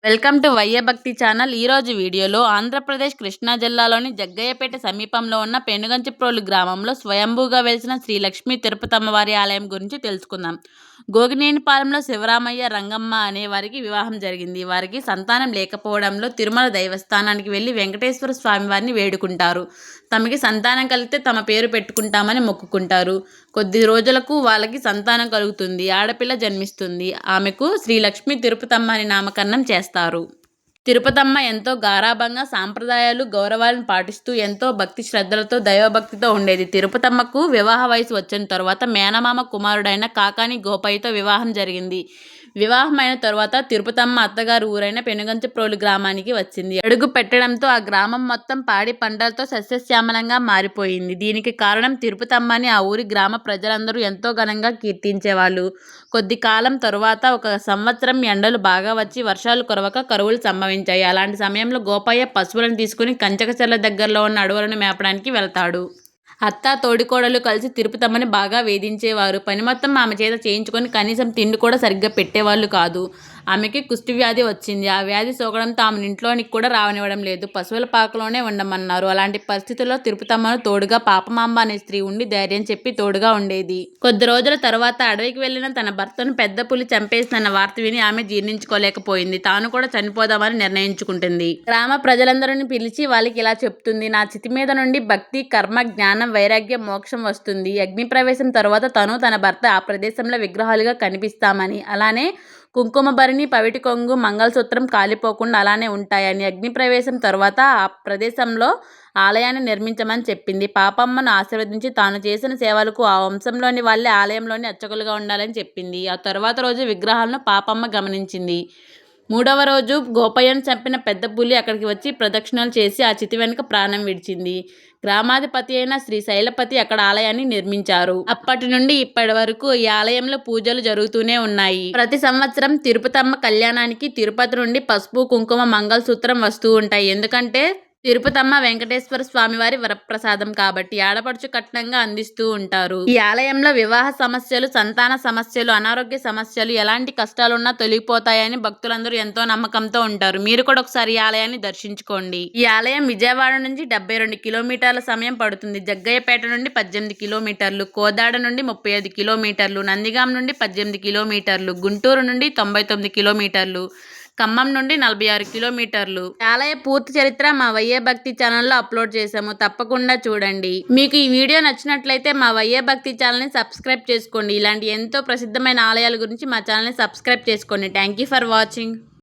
Welcome to వయ్య భక్తి channel. ఈరోజు వీడియోలో ఆంధ్రప్రదేశ్ కృష్ణా జిల్లాలోని జగ్గయ్యపేట సమీపంలో ఉన్న పెనుగంచిప్రోలు గ్రామంలో స్వయంభూగా వెలిసిన శ్రీ లక్ష్మీ తిరుపతమ్మవారి ఆలయం గురించి తెలుసుకుందాం. గోగినేనిపాలెంలో శివరామయ్య రంగమ్మ అనే వారికి వివాహం జరిగింది. వారికి సంతానం లేకపోవడంలో తిరుమల దైవస్థానానికి వెళ్లి వెంకటేశ్వర స్వామి వారిని వేడుకుంటారు. తమకి సంతానం కలిగితే తమ పేరు పెట్టుకుంటామని మొక్కుకుంటారు. కొద్ది రోజులకు వాళ్ళకి సంతానం కలుగుతుంది. ఆడపిల్ల జన్మిస్తుంది. ఆమెకు శ్రీ లక్ష్మీ తిరుపతమ్మ అని నామకరణం చేస్తారు. తిరుపతమ్మ ఎంతో గారాబంగా సాంప్రదాయాలు, గౌరవాలను పాటిస్తూ ఎంతో భక్తి శ్రద్ధలతో, దైవభక్తితో ఉండేది. తిరుపతమ్మకు వివాహ వయసు వచ్చిన తరువాత మేనమామ కుమారుడైన కాకాని గోపయ్యతో వివాహం జరిగింది. వివాహమైన తరువాత తిరుపతమ్మ అత్తగారు ఊరైన పెనుగంచిప్రోలు గ్రామానికి వచ్చింది. అడుగు పెట్టడంతో ఆ గ్రామం మొత్తం పాడి పంటలతో సస్యశ్యామలంగా మారిపోయింది. దీనికి కారణం తిరుపతమ్మని ఆ ఊరి గ్రామ ప్రజలందరూ ఎంతో ఘనంగా కీర్తించేవాళ్ళు. కొద్ది కాలం తరువాత ఒక సంవత్సరం ఎండలు బాగా వచ్చి వర్షాలు కురవక కరువులు సంభవించాయి. అలాంటి సమయంలో గోపయ్య పశువులను తీసుకుని కంచకచర్ల దగ్గరలో ఉన్న అడవులను మేపడానికి వెళ్తాడు. అత్త, తోడికోడలు కలిసి తిరుపతమ్మని బాగా వేధించేవారు. పని మొత్తం ఆమె చేత చేయించుకొని కనీసం తిండి కూడా సరిగ్గా పెట్టేవాళ్ళు కాదు. ఆమెకి కుష్టి వ్యాధి వచ్చింది. ఆ వ్యాధి సోకడంతో ఆమెను ఇంట్లోనికి కూడా రావనివ్వడం లేదు. పశువుల పాకలోనే ఉండమన్నారు. అలాంటి పరిస్థితుల్లో తిరుపతమ్మను తోడుగా పాపమాంబ అనే స్త్రీ ఉండి ధైర్యం చెప్పి తోడుగా ఉండేది. కొద్ది రోజుల తరువాత అడవికి వెళ్లిన తన భర్తను పెద్ద పులి చంపేసిన వార్త విని ఆమె జీర్ణించుకోలేకపోయింది. తాను కూడా చనిపోదామని నిర్ణయించుకుంటుంది. గ్రామ ప్రజలందరిని పిలిచి వాళ్ళకి ఇలా చెప్తుంది: నా చితి మీద నుండి భక్తి, కర్మ, జ్ఞానం, వైరాగ్యం, మోక్షం వస్తుంది. అగ్ని ప్రవేశం తరువాత తను, తన భర్త ఆ ప్రదేశంలో విగ్రహాలుగా కనిపిస్తామని, అలానే కుంకుమ భరిణి, పవిటి కొంగు, మంగళసూత్రం కాలిపోకుండా అలానే ఉంటాయని, అగ్ని ప్రవేశం తరువాత ఆ ప్రదేశంలో ఆలయాన్ని నిర్మించమని చెప్పింది. పాపమ్మను ఆశీర్వదించి తాను చేసిన సేవలకు ఆ వంశంలోని వాళ్ళే ఆలయంలోని అర్చకులుగా ఉండాలని చెప్పింది. ఆ తరువాత రోజు విగ్రహాలను పాపమ్మ గమనించింది. మూడవ రోజు గోపయ్యను చంపిన పెద్ద పులి అక్కడికి వచ్చి ప్రదక్షిణలు చేసి ఆ చితి వెనుక ప్రాణం విడిచింది. గ్రామాధిపతి అయిన శ్రీ శైలపతి అక్కడ ఆలయాన్ని నిర్మించారు. అప్పటి నుండి ఇప్పటి వరకు ఈ ఆలయంలో పూజలు జరుగుతూనే ఉన్నాయి. ప్రతి సంవత్సరం తిరుపతమ్మ కళ్యాణానికి తిరుపతి నుండి పసుపు, కుంకుమ, మంగళసూత్రం వస్తూ ఉంటాయి. ఎందుకంటే తిరుపతమ్మ వెంకటేశ్వర స్వామివారి వరప్రసాదం కాబట్టి ఆడపడుచు కట్నంగా అందిస్తూ ఉంటారు. ఈ ఆలయంలో వివాహ సమస్యలు, సంతాన సమస్యలు, అనారోగ్య సమస్యలు, ఎలాంటి కష్టాలున్నా తొలగిపోతాయని భక్తులందరూ ఎంతో నమ్మకంతో ఉంటారు. మీరు కూడా ఒకసారి ఈ ఆలయాన్ని దర్శించుకోండి. ఈ ఆలయం విజయవాడ నుంచి 72 కిలోమీటర్ల సమయం పడుతుంది. జగ్గయ్యపేట నుండి 18 కిలోమీటర్లు, కోదాడ నుండి 35 కిలోమీటర్లు, నందిగాం నుండి 18 కిలోమీటర్లు, గుంటూరు నుండి 99 కిలోమీటర్లు, ఖమ్మం నుండి 46 కిలోమీటర్లు. ఆలయ పూర్తి చరిత్ర మా వయ్య భక్తి ఛానల్లో అప్లోడ్ చేశాము. తప్పకుండా చూడండి. మీకు ఈ వీడియో నచ్చినట్లయితే మా వయ్య భక్తి ఛానల్ని సబ్స్క్రైబ్ చేసుకోండి. ఇలాంటి ఎంతో ప్రసిద్ధమైన ఆలయాల గురించి మా ఛానల్ని సబ్స్క్రైబ్ చేసుకోండి. Thank you for watching.